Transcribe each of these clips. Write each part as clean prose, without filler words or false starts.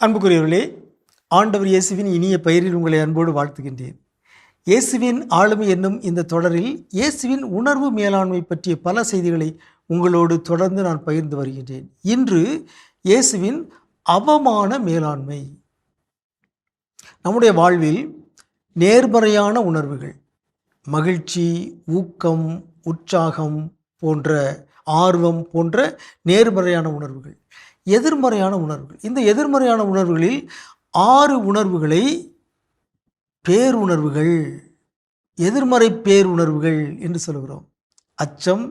அன்புக்குரியவர்களே, ஆண்டவர் இயேசுவின் இனிய பெயரில் உங்களை அன்போடு வாழ்த்துகின்றேன். இயேசுவின் ஆளுமை என்னும் இந்த தொடரில் இயேசுவின் உணர்வு மேலாண்மை பற்றிய பல செய்திகளை உங்களோடு தொடர்ந்து நான் பகிர்ந்து வருகின்றேன். இன்று இயேசுவின் அவமான மேலாண்மை. நம்முடைய வாழ்வில் நேர்மறையான உணர்வுகள், மகிழ்ச்சி, ஊக்கம், உற்சாகம் போன்ற, ஆர்வம் போன்ற நேர்மறையான உணர்வுகள், எதிர்மறையான உணர்வுகள். இந்த எதிர்மறையான உணர்வுகளில் 6 உணர்வுகளை பேருணர்வுகள், எதிர்மறை பேருணர்வுகள் என்று சொல்கிறோம். அச்சம்,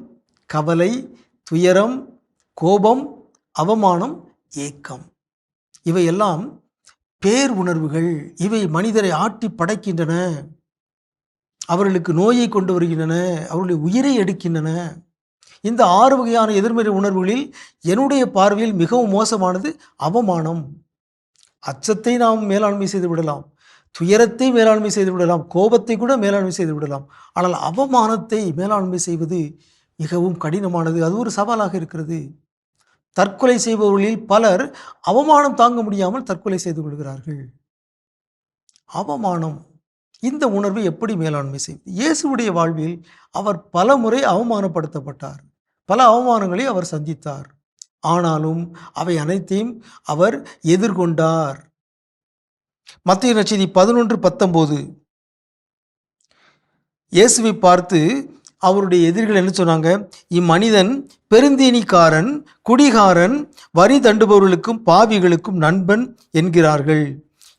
கவலை, துயரம், கோபம், அவமானம், ஏக்கம். இவையெல்லாம் பேர் உணர்வுகள். இவை மனிதரை ஆட்டி படைக்கின்றன, அவர்களுக்கு நோயை கொண்டு வருகின்றன, அவர்களுடைய உயிரை எடுக்கின்றன. இந்த 6 வகையான எதிர்மறை உணர்வுகளில் என்னுடைய பார்வையில் மிகவும் மோசமானது அவமானம். அச்சத்தை நாம் மேலாண்மை செய்து விடலாம், துயரத்தை மேலாண்மை செய்து விடலாம், கோபத்தை கூட மேலாண்மை செய்து விடலாம். ஆனால் அவமானத்தை மேலாண்மை செய்வது மிகவும் கடினமானது. அது ஒரு சவாலாக இருக்கிறது. தற்கொலை செய்பவர்களில் பலர் அவமானம் தாங்க முடியாமல் தற்கொலை செய்து கொள்கிறார்கள். அவமானம், இந்த உணர்வை எப்படி மேலாண்மை செய்வது? இயேசுவுடைய வாழ்வில் அவர் பல முறை அவமானப்படுத்தப்பட்டார், பல அவமானங்களை அவர் சந்தித்தார். ஆனாலும் அவை அனைத்தையும் அவர் எதிர்கொண்டார். மத்தேயு நற்செய்தி 11:19 இயேசுவை பார்த்து அவருடைய எதிரிகள் என்ன சொன்னாங்க? இம்மனிதன் பெருந்தீனிக்காரன், குடிகாரன், வரி தண்டுபவர்களுக்கும் பாவிகளுக்கும் நண்பன் என்கிறார்கள்.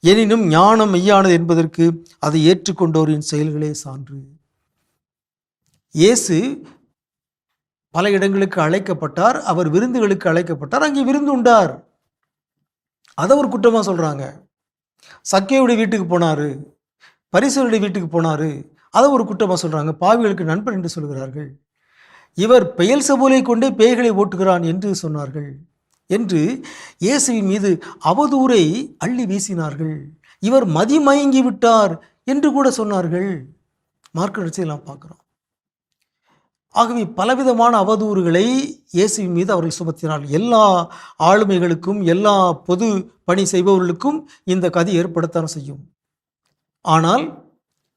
எனினும் ஞானம் மெய்யானது என்பதற்கு அதை ஏற்றுக்கொண்டோரின் செயல்களே சான்று. இயேசு பல இடங்களுக்கு அழைக்கப்பட்டார், அவர் விருந்துகளுக்கு அழைக்கப்பட்டார், அங்கே விருந்து உண்டார். அதை ஒரு குற்றமாக சொல்கிறாங்க. சக்கேயுடைய வீட்டுக்கு போனார், பரிசேயருடைய வீட்டுக்கு போனார், அதை ஒரு குற்றமாக சொல்கிறாங்க. பாவிகளுக்கு நண்பன் என்று சொல்கிறார்கள். இவர் பெயல்செபூலை கொண்டே பேய்களை ஓட்டுகிறான் என்று சொன்னார்கள் என்று இயேசுவின் மீது அவதூறை அள்ளி வீசினார்கள். இவர் மதிமயங்கி விட்டார் என்று கூட சொன்னார்கள். மார்க்கு நற்செய்தியெல்லாம் பார்க்குறோம். ஆகவே பலவிதமான அவதூறுகளை இயேசுவின் மீது அவர்கள் சுமத்தினார். எல்லா ஆளுமைகளுக்கும், எல்லா பொது பணி செய்பவர்களுக்கும் இந்த கதி ஏற்படத்தான் செய்யும். ஆனால்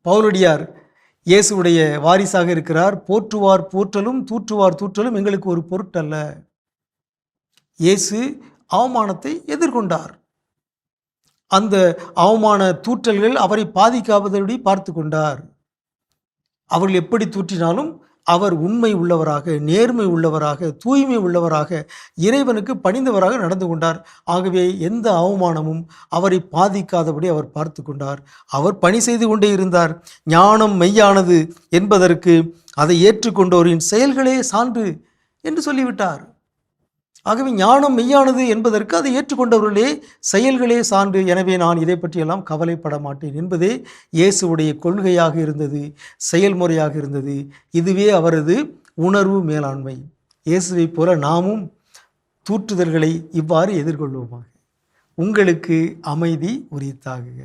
பவுலடியார் இயேசுடைய வாரிசாக இருக்கிறார். போற்றுவார் போற்றலும் தூற்றுவார் தூற்றலும் எங்களுக்கு ஒரு பொருட்டல்ல. இயேசு அவமானத்தை எதிர்கொண்டார். அந்த அவமான தூற்றல்கள் அவரை பாதிக்காதபடி பார்த்து கொண்டார். அவர்கள் எப்படி தூற்றினாலும் அவர் உண்மை உள்ளவராக, நேர்மை உள்ளவராக, தூய்மை உள்ளவராக, இறைவனுக்கு பணிந்தவராக நடந்து கொண்டார். ஆகவே எந்த அவமானமும் அவரை பாதிக்காதபடி அவர் பார்த்து கொண்டார். அவர் பணி செய்து கொண்டே இருந்தார். ஞானம் மெய்யானது என்பதற்கு அதை ஏற்றுக்கொண்டோரின் செயல்களே சான்று என்று சொல்லிவிட்டார். ஆகவே ஞானம் மெய்யானது என்பதற்கு அதை ஏற்றுக்கொண்டவர்களே செயல்களே சான்று. எனவே நான் இதை பற்றியெல்லாம் கவலைப்பட மாட்டேன் என்பதே இயேசுவுடைய கொள்கையாக இருந்தது, செயல்முறையாக இருந்தது. இதுவே அவரது உணர்வு மேலாண்மை. இயேசுவை போல நாமும் தூற்றுதல்களை இவ்வாறு எதிர்கொள்வோமாக. உங்களுக்கு அமைதி உரித்தாகுக.